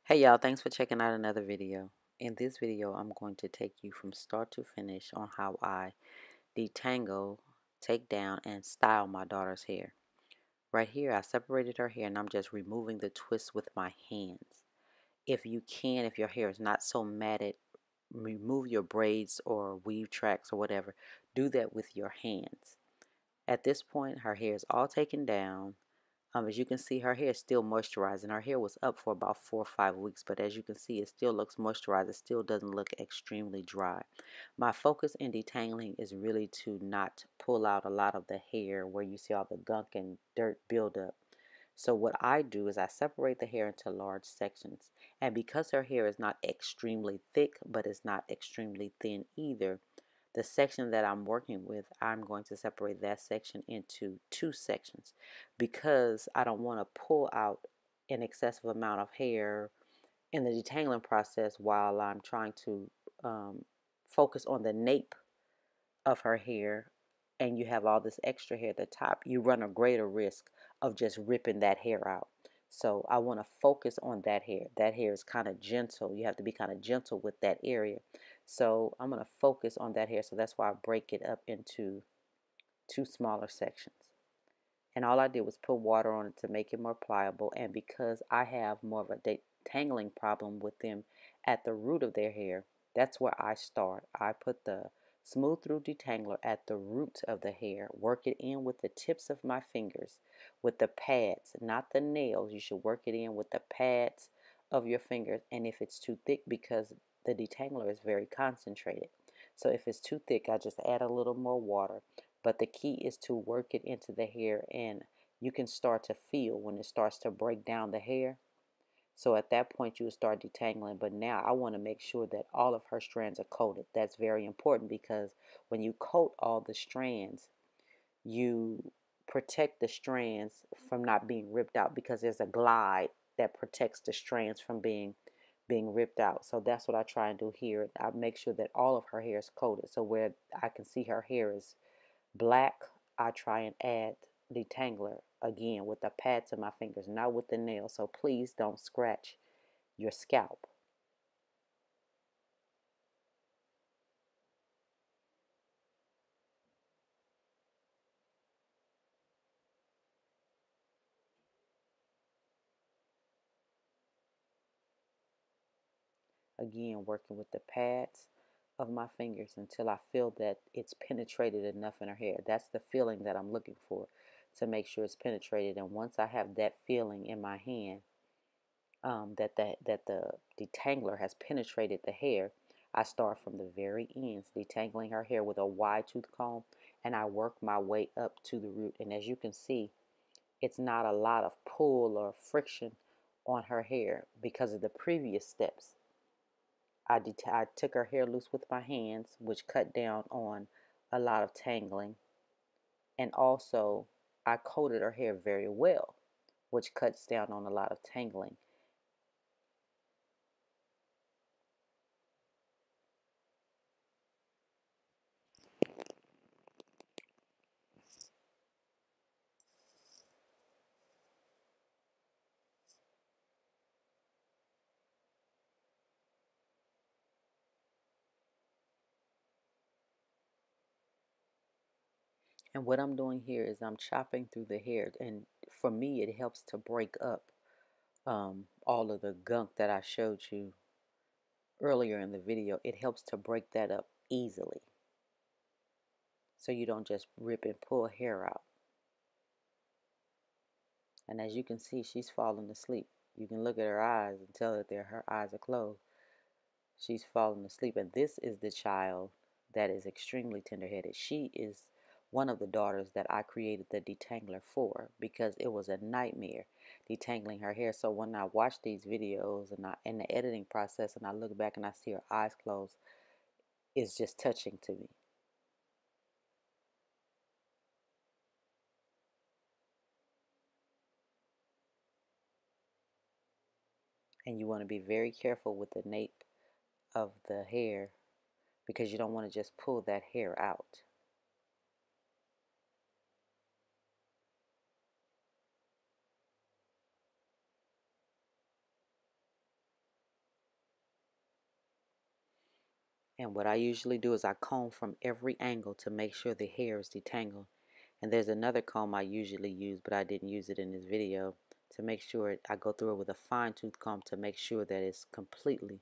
Hey y'all, thanks for checking out another video. In this video, I'm going to take you from start to finish on how I detangle, take down, and style my daughter's hair. Right here, I separated her hair and I'm just removing the twists with my hands. If you can, if your hair is not so matted, remove your braids or weave tracks or whatever. Do that with your hands. At this point, her hair is all taken down. As you can see, her hair is still moisturized, and her hair was up for about 4 or 5 weeks, but as you can see, it still looks moisturized. It still doesn't look extremely dry. My focus in detangling is really to not pull out a lot of the hair where you see all the gunk and dirt buildup. So what I do is I separate the hair into large sections, and because her hair is not extremely thick, but it's not extremely thin either, the section that I'm working with, I'm going to separate that section into two sections because I don't want to pull out an excessive amount of hair in the detangling process while I'm trying to focus on the nape of her hair, and you have all this extra hair at the top. You run a greater risk of just ripping that hair out. So I want to focus on that hair. That hair is kind of gentle. You have to be kind of gentle with that area. So I'm going to focus on that hair. So that's why I break it up into two smaller sections. And all I did was put water on it to make it more pliable. And because I have more of a detangling problem with them at the root of their hair, that's where I start. I put the smooth through detangler at the root of the hair, work it in with the tips of my fingers, with the pads, not the nails. You should work it in with the pads of your fingers. And if it's too thick, because the detangler is very concentrated, so if it's too thick, I just add a little more water. But the key is to work it into the hair, and you can start to feel when it starts to break down the hair. So at that point, you will start detangling. But now I want to make sure that all of her strands are coated. That's very important because when you coat all the strands, you protect the strands from not being ripped out because there's a glide that protects the strands from being ripped out. So that's what I try and do here. I make sure that all of her hair is coated. So where I can see her hair is black, I try and add detangler again with the pads of my fingers, not with the nail. So please don't scratch your scalp. Again, working with the pads of my fingers until I feel that it's penetrated enough in her hair. That's the feeling that I'm looking for, to make sure it's penetrated. And once I have that feeling in my hand, that the detangler has penetrated the hair, I start from the very ends, detangling her hair with a wide tooth comb, and I work my way up to the root. And as you can see, it's not a lot of pull or friction on her hair because of the previous steps. I took her hair loose with my hands, which cut down on a lot of tangling, and also I coated her hair very well, which cuts down on a lot of tangling. And what I'm doing here is I'm chopping through the hair, and for me it helps to break up all of the gunk that I showed you earlier in the video. It helps to break that up easily, so you don't just rip and pull hair out. And as you can see, she's falling asleep. You can look at her eyes and tell that her eyes are closed. She's falling asleep. And this is the child that is extremely tender-headed. She is one of the daughters that I created the detangler for, because it was a nightmare detangling her hair. So when I watch these videos and in the editing process, and I look back and I see her eyes closed, it's just touching to me. And you want to be very careful with the nape of the hair, because you don't want to just pull that hair out. And what I usually do is I comb from every angle to make sure the hair is detangled. And there's another comb I usually use, but I didn't use it in this video, to make sure I go through it with a fine tooth comb to make sure that it's completely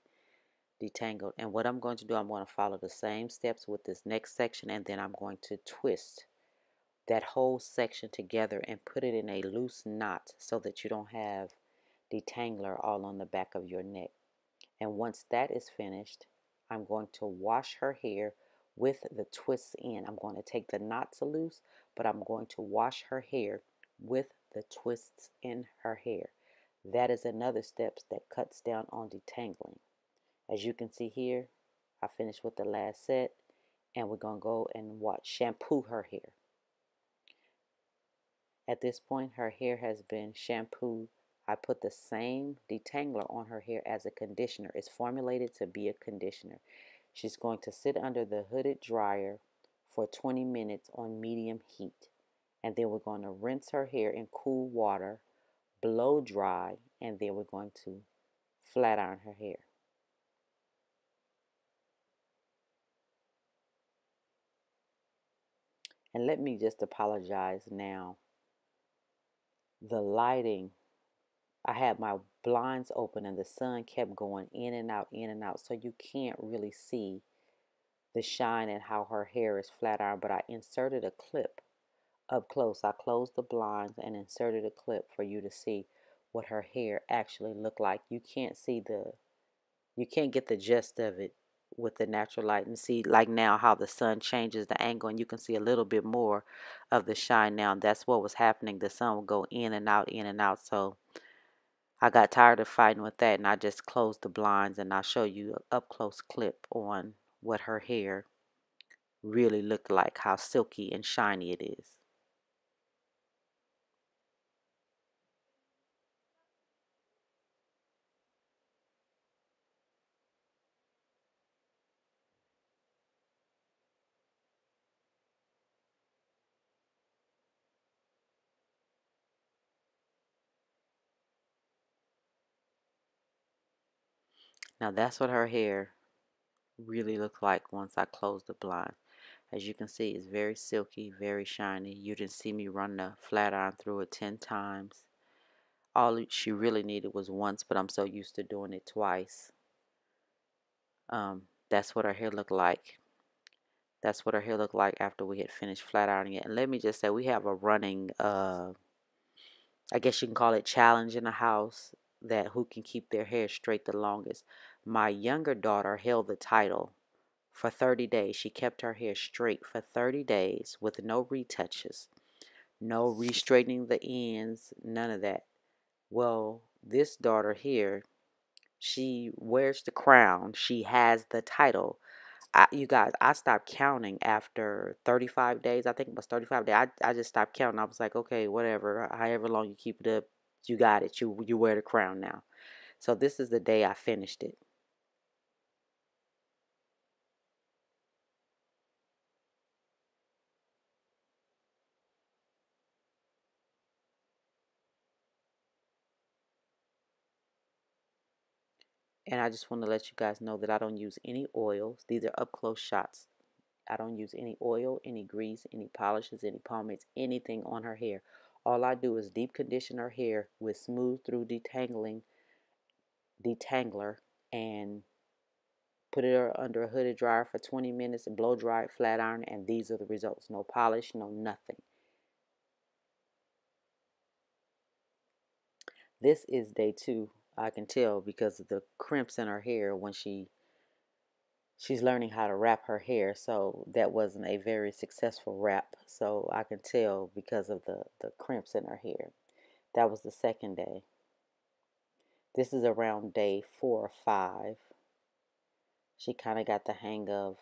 detangled. And what I'm going to do, I'm going to follow the same steps with this next section, and then I'm going to twist that whole section together and put it in a loose knot so that you don't have detangler all on the back of your neck. And once that is finished, I'm going to wash her hair with the twists in. I'm going to take the knots loose, but I'm going to wash her hair with the twists in her hair. That is another step that cuts down on detangling. As you can see here, I finished with the last set, and we're going to go and shampoo her hair. At this point, her hair has been shampooed. I put the same detangler on her hair as a conditioner. It's formulated to be a conditioner. She's going to sit under the hooded dryer for 20 minutes on medium heat. And then we're going to rinse her hair in cool water, blow dry, and then we're going to flat iron her hair. And let me just apologize now. The lighting, I had my blinds open and the sun kept going in and out, so you can't really see the shine and how her hair is flat ironed. But I inserted a clip up close. I closed the blinds and inserted a clip for you to see what her hair actually looked like. You can't get the gist of it with the natural light, and see like now how the sun changes the angle, and you can see a little bit more of the shine now. And that's what was happening. The sun would go in and out. So I got tired of fighting with that, and I just closed the blinds, and I'll show you an up close clip on what her hair really looked like, how silky and shiny it is. Now that's what her hair really looked like once I closed the blind. As you can see, it's very silky, very shiny. You didn't see me run the flat iron through it 10 times. All she really needed was once, but I'm so used to doing it twice. That's what her hair looked like. That's what her hair looked like after we had finished flat ironing it. And let me just say, we have a running, I guess you can call it challenge in the house, that who can keep their hair straight the longest. My younger daughter held the title for 30 days. She kept her hair straight for 30 days with no retouches, no re-straightening the ends, none of that. Well, this daughter here, she wears the crown. She has the title. You guys, I stopped counting after 35 days. I think it was 35 days. I just stopped counting. I was like, okay, whatever. However long you keep it up, you got it. You wear the crown now. So this is the day I finished it. And I just want to let you guys know that I don't use any oils. These are up close shots. I don't use any oil, any grease, any polishes, any pomades, anything on her hair. All I do is deep condition her hair with smooth through detangler, and put it under a hooded dryer for 20 minutes and blow dry it, flat iron, and these are the results. No polish, no nothing. This is day 2. I can tell because of the crimps in her hair when she's learning how to wrap her hair. So that wasn't a very successful wrap. So I can tell because of the crimps in her hair. That was the second day. This is around day 4 or 5. She kind of got the hang of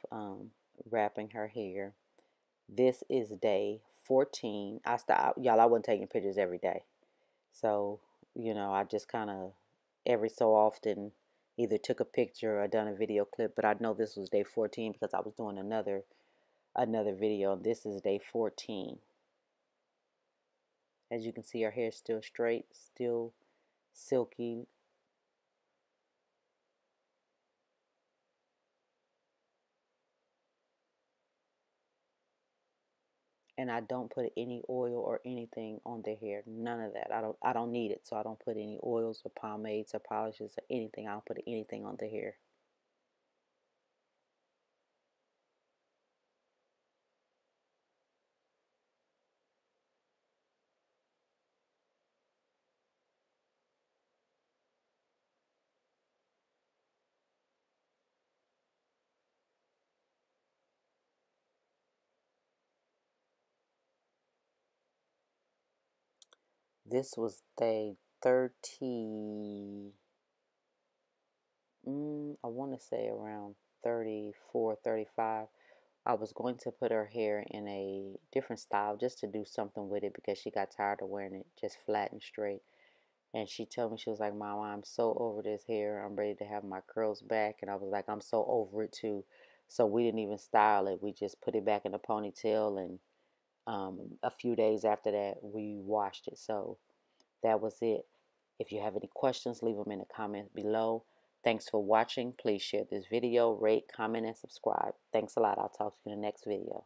wrapping her hair. This is day 14. Y'all, I wasn't taking pictures every day. So, I just kind of every so often either took a picture or done a video clip. But I know this was day 14 because I was doing another video. This is day 14. As you can see, her hair is still straight, still silky. And I don't put any oil or anything on their hair. None of that. I don't need it, so I don't put any oils or pomades or polishes or anything. I don't put anything on their hair. This was day 30, I want to say around 34, 35. I was going to put her hair in a different style just to do something with it because she got tired of wearing it just flat and straight. And she told me, she was like, Mama, I'm so over this hair. I'm ready to have my curls back. And I was like, I'm so over it too. So we didn't even style it. We just put it back in a ponytail. And a few days after that, we washed it. So that was it. If you have any questions, leave them in the comments below. Thanks for watching. Please share this video, rate, comment, and subscribe. Thanks a lot. I'll talk to you in the next video.